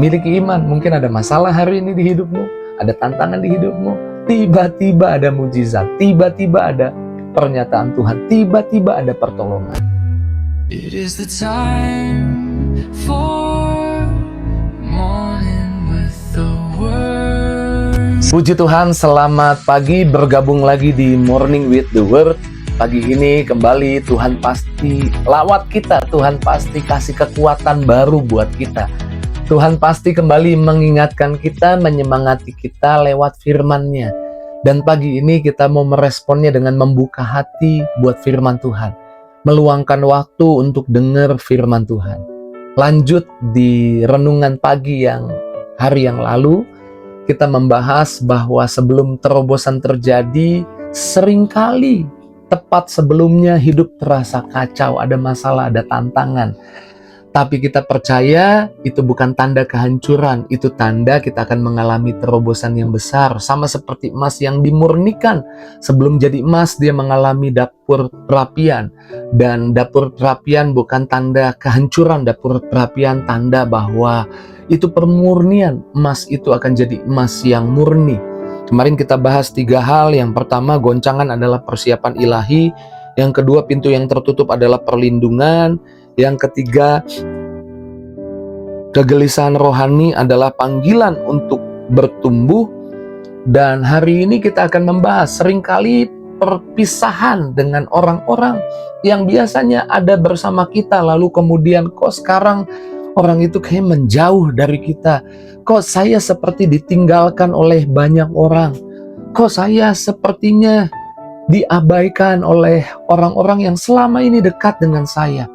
miliki iman. Mungkin ada masalah hari ini di hidupmu, ada tantangan di hidupmu. Tiba-tiba ada mujizat, tiba-tiba ada pernyataan Tuhan, tiba-tiba ada pertolongan. It is the time for morning with the word. Puji Tuhan, selamat pagi, bergabung lagi di Morning with the Word. Pagi ini kembali Tuhan pasti lawat kita, Tuhan pasti kasih kekuatan baru buat kita. Tuhan pasti kembali mengingatkan kita, menyemangati kita lewat firman-Nya. Dan pagi ini kita mau meresponnya dengan membuka hati buat firman Tuhan. Meluangkan waktu untuk dengar firman Tuhan. Lanjut di renungan pagi yang hari yang lalu, kita membahas bahwa sebelum terobosan terjadi, seringkali tepat sebelumnya hidup terasa kacau, ada masalah, ada tantangan. Tapi kita percaya itu bukan tanda kehancuran, itu tanda kita akan mengalami terobosan yang besar. Sama seperti emas yang dimurnikan. Sebelum jadi emas, dia mengalami dapur perapian. Dan dapur perapian bukan tanda kehancuran, dapur perapian tanda bahwa itu pemurnian. Emas itu akan jadi emas yang murni. Kemarin kita bahas 3 hal. Yang pertama, goncangan adalah persiapan ilahi. Yang kedua, pintu yang tertutup adalah perlindungan. Yang ketiga, kegelisahan rohani adalah panggilan untuk bertumbuh. Dan hari ini kita akan membahas seringkali perpisahan dengan orang-orang yang biasanya ada bersama kita, lalu kemudian kok sekarang orang itu kayak menjauh dari kita. Kok saya seperti ditinggalkan oleh banyak orang. Kok saya sepertinya diabaikan oleh orang-orang yang selama ini dekat dengan saya.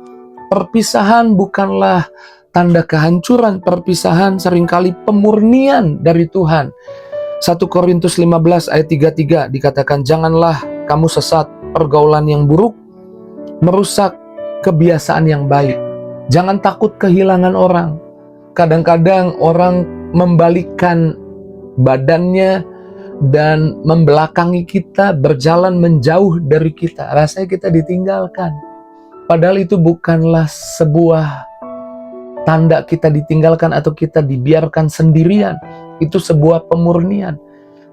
Perpisahan bukanlah tanda kehancuran, perpisahan seringkali pemurnian dari Tuhan. 1 Korintus 15 ayat 33 dikatakan, janganlah kamu sesat, pergaulan yang buruk merusak kebiasaan yang baik. Jangan takut kehilangan orang. Kadang-kadang orang membalikkan badannya dan membelakangi kita, berjalan menjauh dari kita. Rasanya kita ditinggalkan. Padahal itu bukanlah sebuah tanda kita ditinggalkan atau kita dibiarkan sendirian. Itu sebuah pemurnian.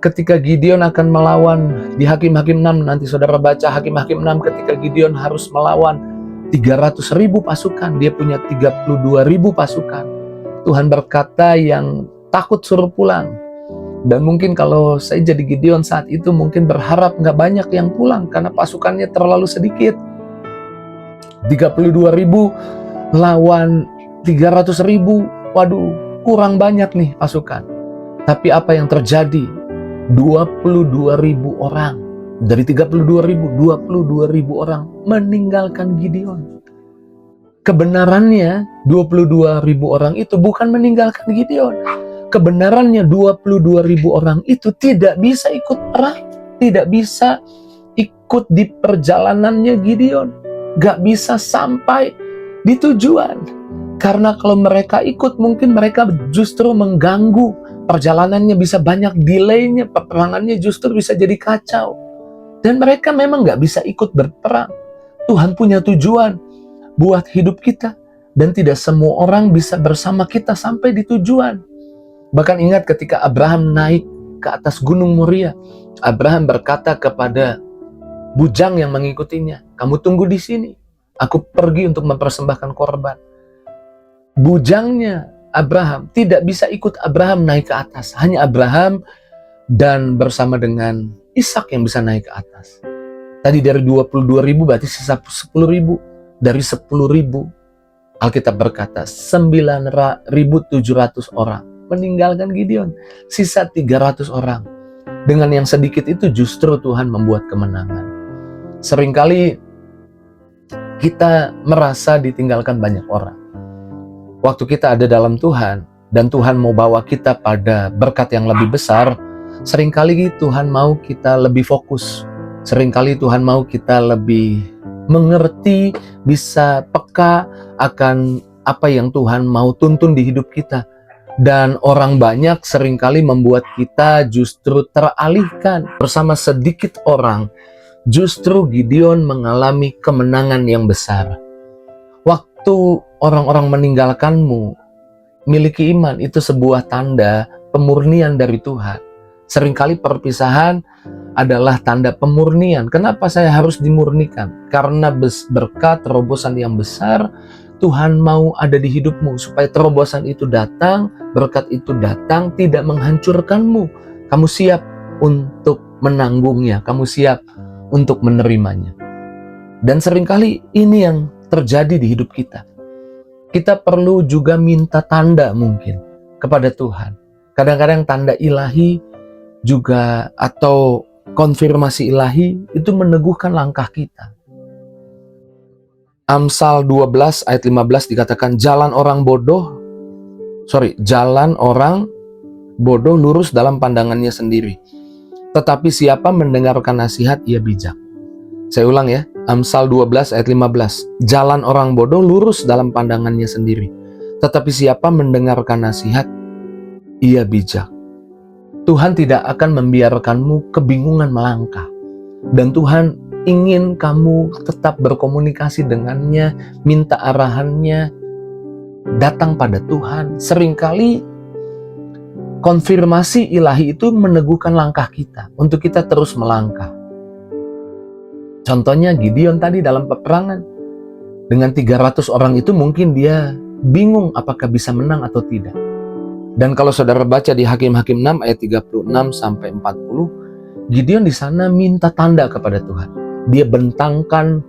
Ketika Gideon akan melawan di Hakim-Hakim 6, nanti saudara baca Hakim-Hakim 6, ketika Gideon harus melawan 300.000 pasukan, dia punya 32.000 pasukan. Tuhan berkata yang takut suruh pulang. Dan mungkin kalau saya jadi Gideon saat itu mungkin berharap nggak banyak yang pulang karena pasukannya terlalu sedikit. 32.000 lawan 300.000, waduh, kurang banyak nih pasukan. Tapi apa yang terjadi? 22.000 orang. Dari 32.000, 22.000 orang meninggalkan Gideon. Kebenarannya 22.000 orang itu bukan meninggalkan Gideon. Kebenarannya 22.000 orang itu tidak bisa ikut perang. Tidak bisa ikut di perjalanannya Gideon. Gak bisa sampai di tujuan. Karena kalau mereka ikut mungkin mereka justru mengganggu. Perjalanannya bisa banyak delaynya, peperangannya justru bisa jadi kacau. Dan mereka memang gak bisa ikut berperang. Tuhan punya tujuan buat hidup kita. Dan tidak semua orang bisa bersama kita sampai di tujuan. Bahkan ingat ketika Abraham naik ke atas gunung Moria. Abraham berkata kepada bujang yang mengikutinya, kamu tunggu di sini. Aku pergi untuk mempersembahkan korban. Bujangnya Abraham tidak bisa ikut Abraham naik ke atas. Hanya Abraham dan bersama dengan Ishak yang bisa naik ke atas. Tadi dari 22.000 berarti sisa 10.000. Dari 10.000 Alkitab berkata 9.700 orang meninggalkan Gideon. Sisa 300 orang. Dengan yang sedikit itu justru Tuhan membuat kemenangan. Seringkali kita merasa ditinggalkan banyak orang. Waktu kita ada dalam Tuhan, dan Tuhan mau bawa kita pada berkat yang lebih besar, seringkali Tuhan mau kita lebih fokus. Seringkali Tuhan mau kita lebih mengerti, bisa peka akan apa yang Tuhan mau tuntun di hidup kita. Dan orang banyak seringkali membuat kita justru teralihkan. Bersama sedikit orang, justru Gideon mengalami kemenangan yang besar. Waktu orang-orang meninggalkanmu, miliki iman itu sebuah tanda pemurnian dari Tuhan. Seringkali perpisahan adalah tanda pemurnian. Kenapa saya harus dimurnikan? Karena berkat terobosan yang besar, Tuhan mau ada di hidupmu supaya terobosan itu datang, berkat itu datang, tidak menghancurkanmu. Kamu siap untuk menanggungnya, kamu siap untuk menerimanya. Dan seringkali ini yang terjadi di hidup kita. Kita perlu juga minta tanda mungkin kepada Tuhan. Kadang-kadang tanda ilahi juga atau konfirmasi ilahi itu meneguhkan langkah kita. Amsal 12 ayat 15 dikatakan jalan orang bodoh lurus dalam pandangannya sendiri. Tetapi siapa mendengarkan nasihat ia bijak. Saya ulang ya, Amsal 12 ayat 15. Jalan orang bodoh lurus dalam pandangannya sendiri. Tetapi siapa mendengarkan nasihat ia bijak. Tuhan tidak akan membiarkanmu kebingungan melangkah. Dan Tuhan ingin kamu tetap berkomunikasi dengannya, minta arahannya, datang pada Tuhan. Seringkali konfirmasi ilahi itu meneguhkan langkah kita, untuk kita terus melangkah. Contohnya Gideon tadi dalam peperangan. Dengan 300 orang itu mungkin dia bingung apakah bisa menang atau tidak. Dan kalau saudara baca di Hakim-Hakim 6 ayat 36 sampai 40, Gideon di sana minta tanda kepada Tuhan. Dia bentangkan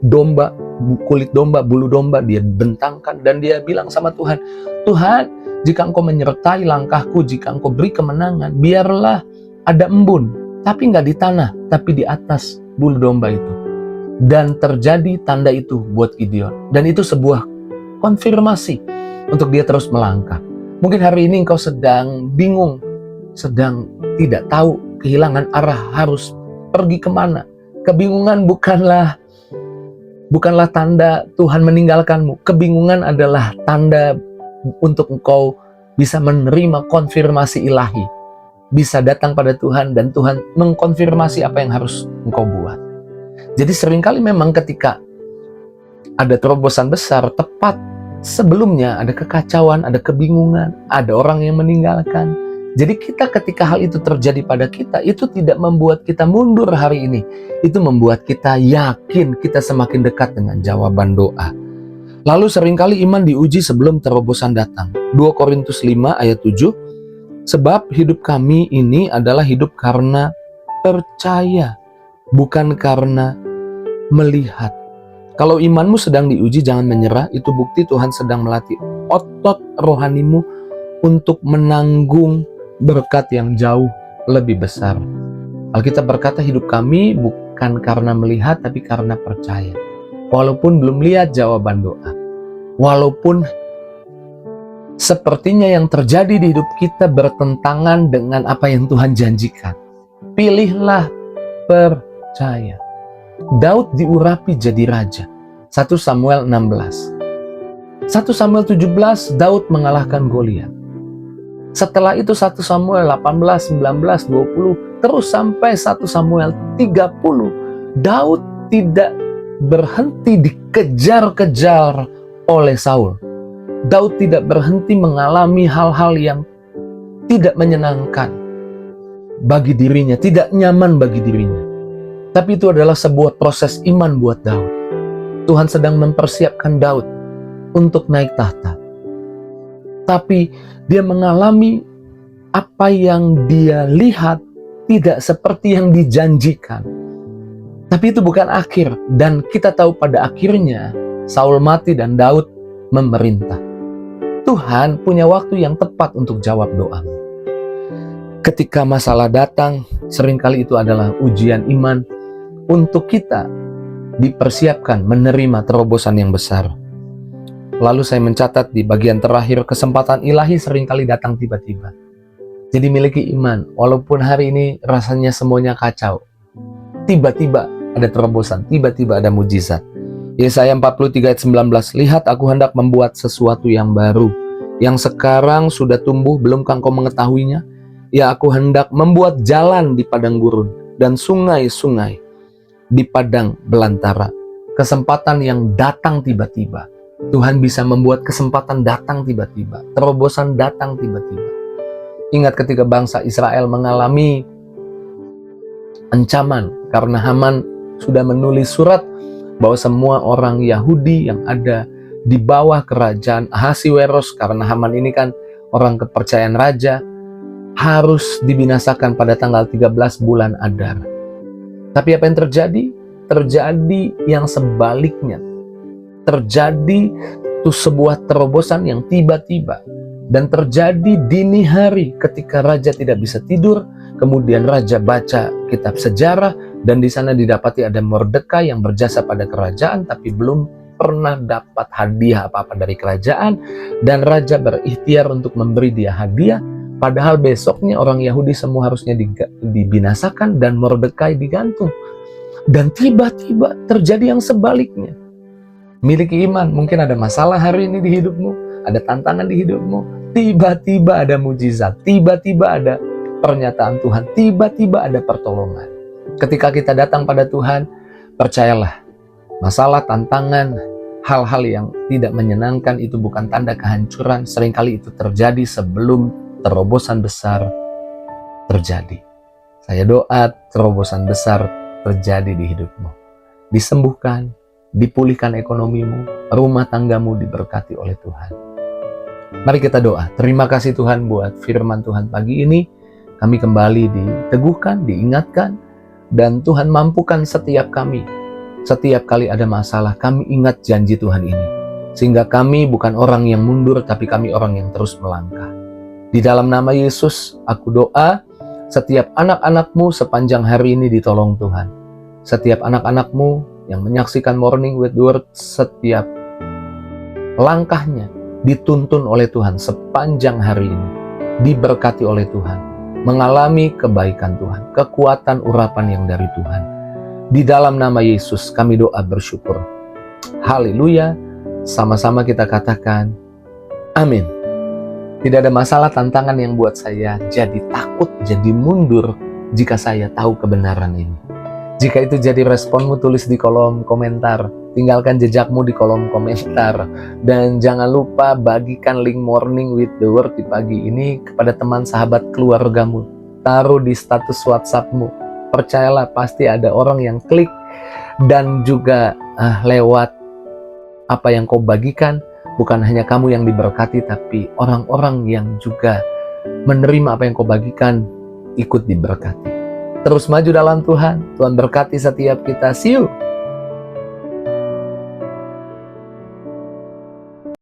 domba, kulit domba, bulu domba, dia bentangkan dan dia bilang sama Tuhan, Tuhan, jika Engkau menyertai langkahku, jika Engkau beri kemenangan, biarlah ada embun, tapi nggak di tanah, tapi di atas bulu domba itu. Dan terjadi tanda itu buat Gideon. Dan itu sebuah konfirmasi untuk dia terus melangkah. Mungkin hari ini engkau sedang bingung, sedang tidak tahu, kehilangan arah, harus pergi kemana. Kebingungan bukanlah tanda Tuhan meninggalkanmu. Kebingungan adalah tanda untuk engkau bisa menerima konfirmasi ilahi. Bisa datang pada Tuhan dan Tuhan mengkonfirmasi apa yang harus engkau buat. Jadi seringkali memang ketika ada terobosan besar, tepat sebelumnya ada kekacauan, ada kebingungan, ada orang yang meninggalkan. Jadi kita ketika hal itu terjadi pada kita, itu tidak membuat kita mundur hari ini. Itu membuat kita yakin kita semakin dekat dengan jawaban doa. Lalu seringkali iman diuji sebelum terobosan datang. 2 Korintus 5 ayat 7, sebab hidup kami ini adalah hidup karena percaya, bukan karena melihat. Kalau imanmu sedang diuji, jangan menyerah. Itu bukti Tuhan sedang melatih otot rohanimu untuk menanggung berkat yang jauh lebih besar. Alkitab berkata hidup kami bukan karena melihat, tapi karena percaya. Walaupun belum lihat jawaban doa. Walaupun sepertinya yang terjadi di hidup kita bertentangan dengan apa yang Tuhan janjikan. Pilihlah percaya. Daud diurapi jadi raja. 1 Samuel 16. 1 Samuel 17, Daud mengalahkan Goliat. Setelah itu 1 Samuel 18, 19, 20, terus sampai 1 Samuel 30. Daud tidak berhenti dikejar-kejar oleh Saul. Daud tidak berhenti mengalami hal-hal yang tidak menyenangkan bagi dirinya, tidak nyaman bagi dirinya. Tapi itu adalah sebuah proses iman buat Daud. Tuhan sedang mempersiapkan Daud untuk naik tahta. Tapi dia mengalami apa yang dia lihat tidak seperti yang dijanjikan. Tapi itu bukan akhir. Dan kita tahu pada akhirnya Saul mati dan Daud memerintah. Tuhan punya waktu yang tepat untuk jawab doa. Ketika masalah datang, seringkali itu adalah ujian iman untuk kita dipersiapkan menerima terobosan yang besar. Lalu saya mencatat di bagian terakhir, kesempatan ilahi seringkali datang tiba-tiba. Jadi miliki iman, walaupun hari ini rasanya semuanya kacau. Tiba-tiba ada terobosan, tiba-tiba ada mujizat. Yesaya 43 ayat 19, lihat aku hendak membuat sesuatu yang baru, yang sekarang sudah tumbuh, belumkah engkau mengetahuinya? Ya, aku hendak membuat jalan di padang gurun dan sungai-sungai di padang belantara. Kesempatan yang datang tiba-tiba. Tuhan bisa membuat kesempatan datang tiba-tiba, terobosan datang tiba-tiba. Ingat ketika bangsa Israel mengalami ancaman karena Haman sudah menulis surat bahwa semua orang Yahudi yang ada di bawah kerajaan Ahasiweros, karena Haman ini kan orang kepercayaan raja, harus dibinasakan pada tanggal 13 bulan Adar. Tapi apa yang terjadi? Terjadi yang sebaliknya. Terjadi itu sebuah terobosan yang tiba-tiba. Dan terjadi dini hari ketika raja tidak bisa tidur. Kemudian raja baca kitab sejarah. Dan di sana didapati ada Mordekai yang berjasa pada kerajaan. Tapi belum pernah dapat hadiah apa-apa dari kerajaan. Dan raja berikhtiar untuk memberi dia hadiah. Padahal besoknya orang Yahudi semua harusnya dibinasakan dan Mordekai digantung. Dan tiba-tiba terjadi yang sebaliknya. Miliki iman, mungkin ada masalah hari ini di hidupmu, ada tantangan di hidupmu, tiba-tiba ada mujizat, tiba-tiba ada pernyataan Tuhan, tiba-tiba ada pertolongan. Ketika kita datang pada Tuhan, percayalah, masalah, tantangan, hal-hal yang tidak menyenangkan itu bukan tanda kehancuran, seringkali itu terjadi sebelum terobosan besar terjadi. Saya doa terobosan besar terjadi di hidupmu. Disembuhkan, dipulihkan ekonomimu, rumah tanggamu diberkati oleh Tuhan. Mari kita doa. Terima kasih Tuhan buat firman Tuhan pagi ini. Kami kembali diteguhkan, diingatkan, dan Tuhan mampukan setiap kami. Setiap kali ada masalah, kami ingat janji Tuhan ini. Sehingga kami bukan orang yang mundur, tapi kami orang yang terus melangkah. Di dalam nama Yesus, aku doa, setiap anak-anakmu sepanjang hari ini ditolong Tuhan. Setiap anak-anakmu yang menyaksikan Morning with the Word, setiap langkahnya dituntun oleh Tuhan sepanjang hari ini, diberkati oleh Tuhan, mengalami kebaikan Tuhan, kekuatan urapan yang dari Tuhan. Di dalam nama Yesus kami doa bersyukur. Haleluya. Sama-sama kita katakan amin. Tidak ada masalah tantangan yang buat saya jadi takut, jadi mundur jika saya tahu kebenaran ini. Jika itu jadi responmu, tulis di kolom komentar. Tinggalkan jejakmu di kolom komentar. Dan jangan lupa bagikan link Morning with the Word di pagi ini kepada teman, sahabat, keluargamu. Taruh di status WhatsAppmu. Percayalah pasti ada orang yang klik. Dan juga lewat apa yang kau bagikan, bukan hanya kamu yang diberkati, tapi orang-orang yang juga menerima apa yang kau bagikan ikut diberkati. Terus maju dalam Tuhan. Tuhan berkati setiap kita. See you.